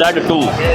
Z2۔